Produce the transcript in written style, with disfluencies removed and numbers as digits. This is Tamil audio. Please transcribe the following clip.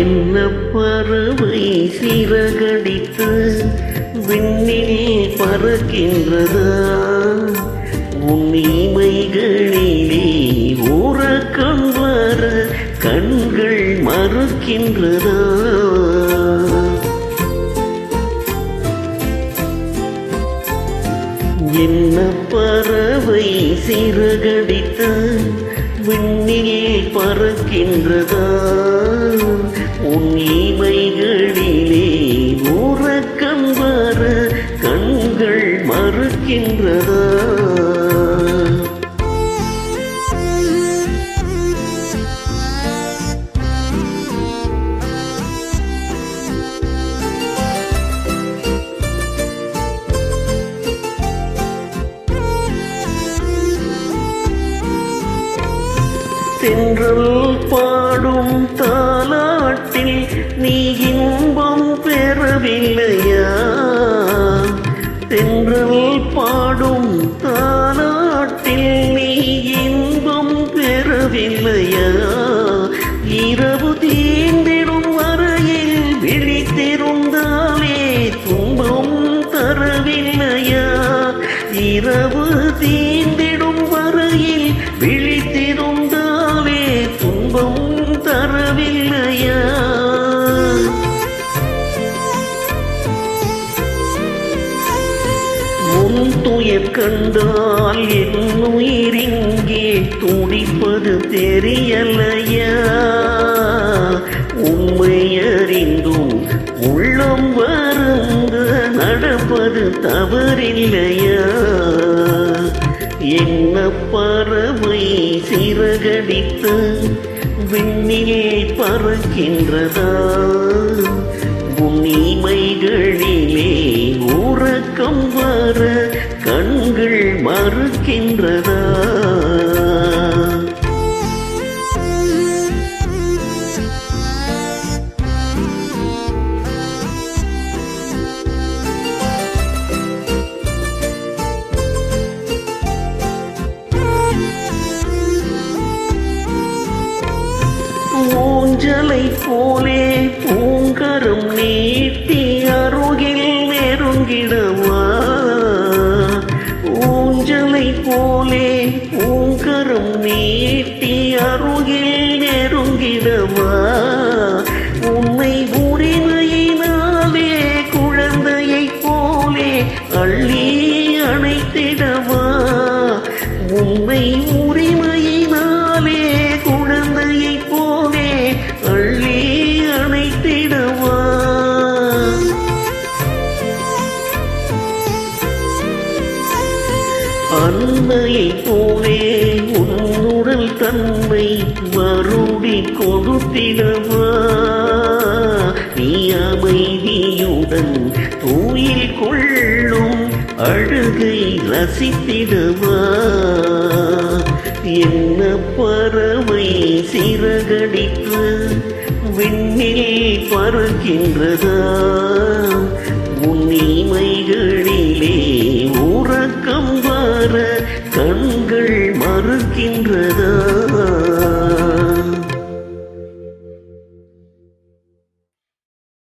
என்ன பறவை சிறகடித்து விண்ணில் பறக்கின்றதா? உன் இமைகளிலே உறக்கம் வர கண்கள் மறுக்கின்றதா? என்ன பறவை சிறகடித்து விண்ணில் பறக்கின்றதா? உன் இமைகளிலே உறக்கம் வர கண்கள் மறுக்கின்றதா? தென்றல் பாடும் தாலாட்டில் நீ இன்பம் பெறவில்லையா? தென்றல் பாடும் தாலாட்டில் நீ இன்பம் பெறவில்லையா? இரவு தீண்டிடும் வரையில் விழித்திருந்தாலே துன்பம் தரவில்லையா? இரவு தீண்டிடும் வரையில் விழித்திருந்தாலே துன்பம் தரவில்லையா? உன் துயர் கண்டால் என் உயிர் இங்கே துடிப்பது தெரியலையா? உண்மை அறிந்தும் உள்ளம் வருந்த நடப்பது தவறில்லையா? என்ன பறவை சிறகடித்து விண்ணில் பறக்கின்றதா? உன் இமைகளிலே உறக்கம் வர கண்கள் மறுக்கின்றதா? ஊஞ்சலை போலே பூங்கரம் நீட்டி அருகில் நெருங்கிடவா? ஊஞ்சலை போலே பூங்கரம் நீட்டி அருகில் நெருங்கிடவா? உன்னை உரிமையினாலே குழந்தையை போலே அள்ளி அணைத்திடவா? உன்னை உரிமையினாலே குழந்தையை போலே அள்ளி அணைத்திடவா? அன்னையை போலே உன்னுடல் தன்மை மறுடி கொடுத்திடவா? நீ அமைதியுடன் தூயில் கொள்ளும் அழகை ரசித்திடவா? என்ன பறவை சிறகடித்து விண்ணில் பறக்கின்றதா?